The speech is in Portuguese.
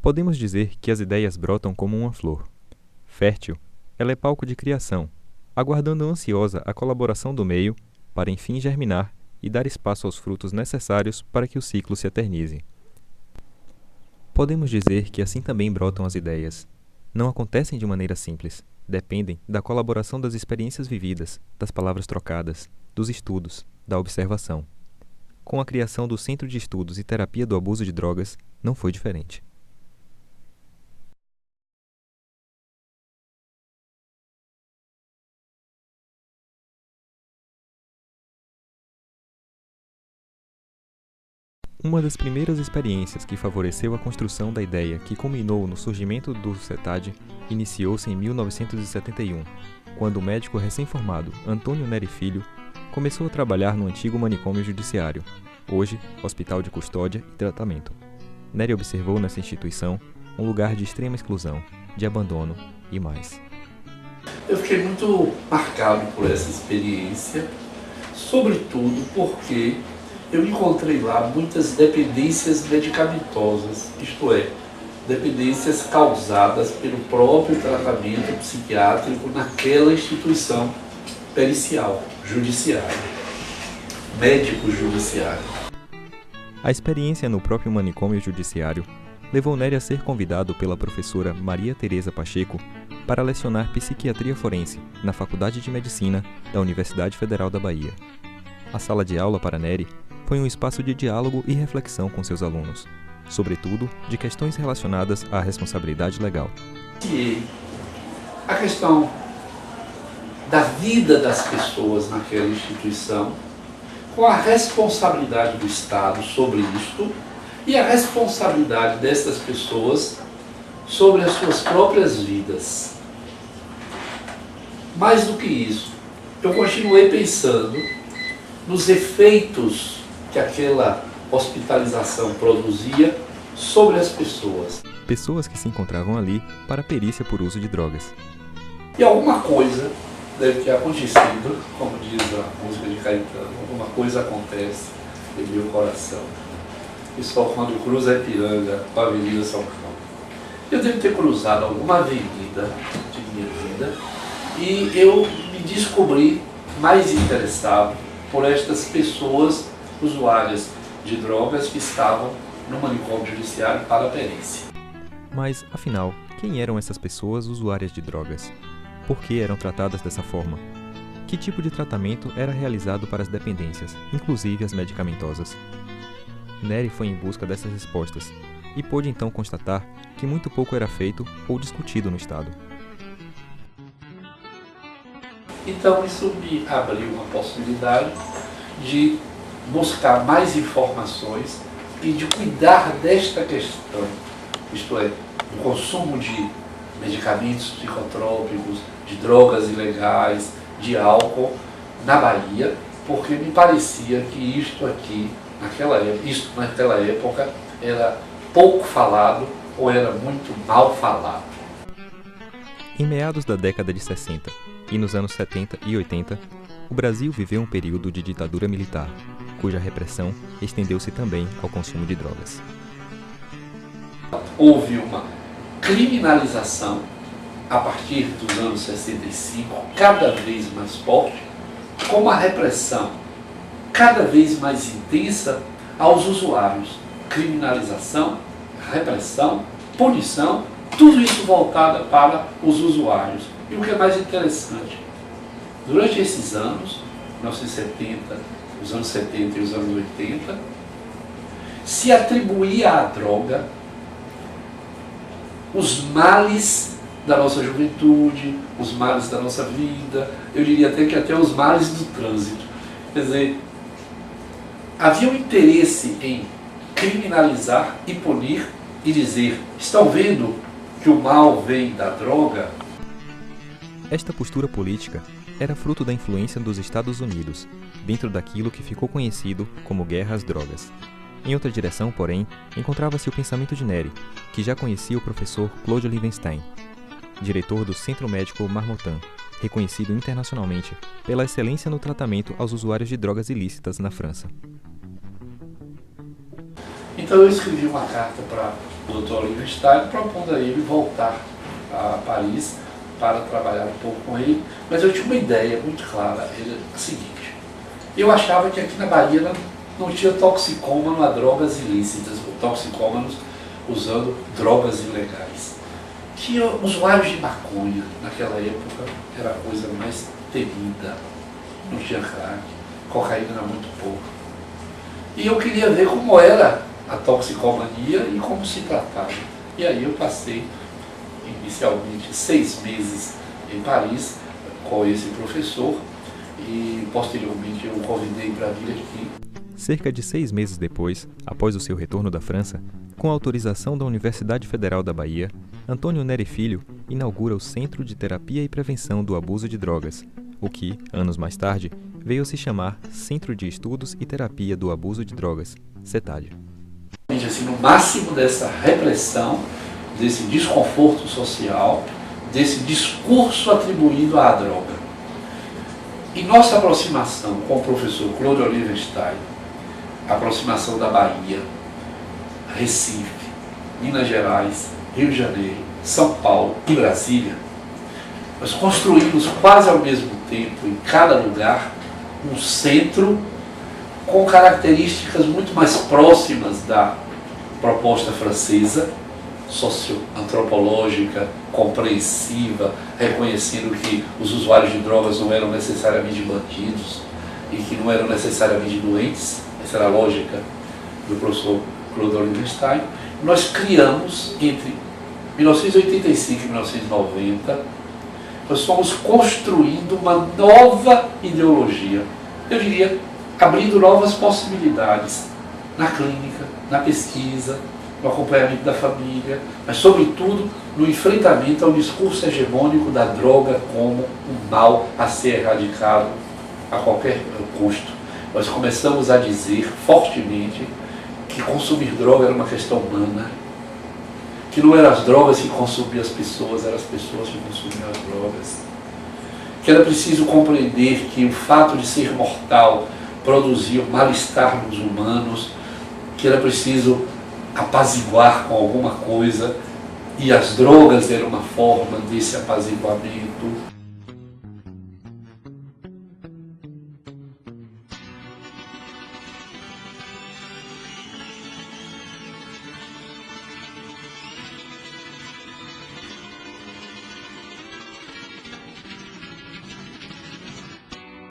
Podemos dizer que as ideias brotam como uma flor. Fértil, ela é palco de criação, aguardando ansiosa a colaboração do meio para enfim germinar e dar espaço aos frutos necessários para que o ciclo se eternize. Podemos dizer que assim também brotam as ideias. Não acontecem de maneira simples, dependem da colaboração das experiências vividas, das palavras trocadas, dos estudos, da observação. Com a criação do Centro de Estudos e Terapia do Abuso de Drogas, não foi diferente. Uma das primeiras experiências que favoreceu a construção da ideia que culminou no surgimento do CETAD iniciou-se em 1971, quando o médico recém-formado Antônio Neri Filho começou a trabalhar no antigo manicômio judiciário, hoje Hospital de Custódia e Tratamento. Neri observou nessa instituição um lugar de extrema exclusão, de abandono e mais. Eu fiquei muito marcado por essa experiência, sobretudo porque eu encontrei lá muitas dependências medicamentosas, isto é, dependências causadas pelo próprio tratamento psiquiátrico naquela instituição pericial, judiciária, médico-judiciário. A experiência no próprio manicômio judiciário levou Neri a ser convidado pela professora Maria Tereza Pacheco para lecionar psiquiatria forense na Faculdade de Medicina da Universidade Federal da Bahia. A sala de aula para Neri foi um espaço de diálogo e reflexão com seus alunos, sobretudo de questões relacionadas à responsabilidade legal. E a questão da vida das pessoas naquela instituição, com a responsabilidade do Estado sobre isto e a responsabilidade dessas pessoas sobre as suas próprias vidas. Mais do que isso, eu continuei pensando nos efeitos que aquela hospitalização produzia sobre as pessoas. Pessoas que se encontravam ali para perícia por uso de drogas. E alguma coisa deve ter acontecido, como diz a música de Caetano, alguma coisa acontece em meu coração. E só quando cruza a Ipiranga com a Avenida São João. Eu devo ter cruzado alguma avenida de minha vida e eu me descobri mais interessado por estas pessoas usuárias de drogas que estavam no manicômio judiciário para a perícia. Mas, afinal, quem eram essas pessoas usuárias de drogas? Por que eram tratadas dessa forma? Que tipo de tratamento era realizado para as dependências, inclusive as medicamentosas? Neri foi em busca dessas respostas e pôde então constatar que muito pouco era feito ou discutido no Estado. Então isso me abriu uma possibilidade de buscar mais informações e de cuidar desta questão, isto é, do consumo de medicamentos psicotrópicos, de drogas ilegais, de álcool na Bahia, porque me parecia que isto naquela época era pouco falado ou era muito mal falado. Em meados da década de 60 e nos anos 70 e 80, o Brasil viveu um período de ditadura militar, cuja repressão estendeu-se também ao consumo de drogas. Houve uma criminalização a partir dos anos 65, cada vez mais forte, com uma repressão cada vez mais intensa aos usuários. Criminalização, repressão, punição, tudo isso voltado para os usuários. E o que é mais interessante, durante esses anos, 1970, os anos 70 e os anos 80, se atribuía à droga os males da nossa juventude, os males da nossa vida, eu diria até os males do trânsito. Quer dizer, havia um interesse em criminalizar e punir e dizer, estão vendo que o mal vem da droga? Esta postura política era fruto da influência dos Estados Unidos, dentro daquilo que ficou conhecido como Guerra às Drogas. Em outra direção, porém, encontrava-se o pensamento de Neri, que já conhecia o professor Claude Liebenstein, diretor do Centro Médico Marmottan, reconhecido internacionalmente pela excelência no tratamento aos usuários de drogas ilícitas na França. Então eu escrevi uma carta para o Dr. Oliver Stein, propondo a ele voltar a Paris para trabalhar um pouco com ele, mas eu tinha uma ideia muito clara, era a seguinte: eu achava que aqui na Bahia não tinha toxicômano a drogas ilícitas, ou toxicômanos usando drogas ilegais. Tinha usuários de maconha, naquela época era a coisa mais temida, não tinha crack, cocaína era muito pouco. E eu queria ver como era a toxicomania e como se tratava. E aí eu passei inicialmente 6 meses em Paris com esse professor e posteriormente eu o convidei para vir aqui. Cerca de 6 meses depois, após o seu retorno da França, com autorização da Universidade Federal da Bahia, Antônio Neri Filho inaugura o Centro de Terapia e Prevenção do Abuso de Drogas, o que, anos mais tarde, veio a se chamar Centro de Estudos e Terapia do Abuso de Drogas, CETAD. Assim, no máximo dessa repressão, desse desconforto social, desse discurso atribuído à droga. Em nossa aproximação com o professor Claude Oliver Stein, a aproximação da Bahia, Recife, Minas Gerais, Rio de Janeiro, São Paulo e Brasília, nós construímos quase ao mesmo tempo, em cada lugar, um centro com características muito mais próximas da proposta francesa, socioantropológica, compreensiva, reconhecendo que os usuários de drogas não eram necessariamente bandidos e que não eram necessariamente doentes. Essa era a lógica do professor Claude Oliver Stein. Nós criamos, entre 1985 e 1990, nós fomos construindo uma nova ideologia, eu diria, abrindo novas possibilidades na clínica, na pesquisa, no acompanhamento da família, mas sobretudo no enfrentamento ao discurso hegemônico da droga como um mal a ser erradicado a qualquer custo. Nós começamos a dizer fortemente que consumir droga era uma questão humana, que não eram as drogas que consumiam as pessoas, eram as pessoas que consumiam as drogas, que era preciso compreender que o fato de ser mortal produzia um mal-estar nos humanos, que era preciso apaziguar com alguma coisa, e as drogas eram uma forma desse apaziguamento.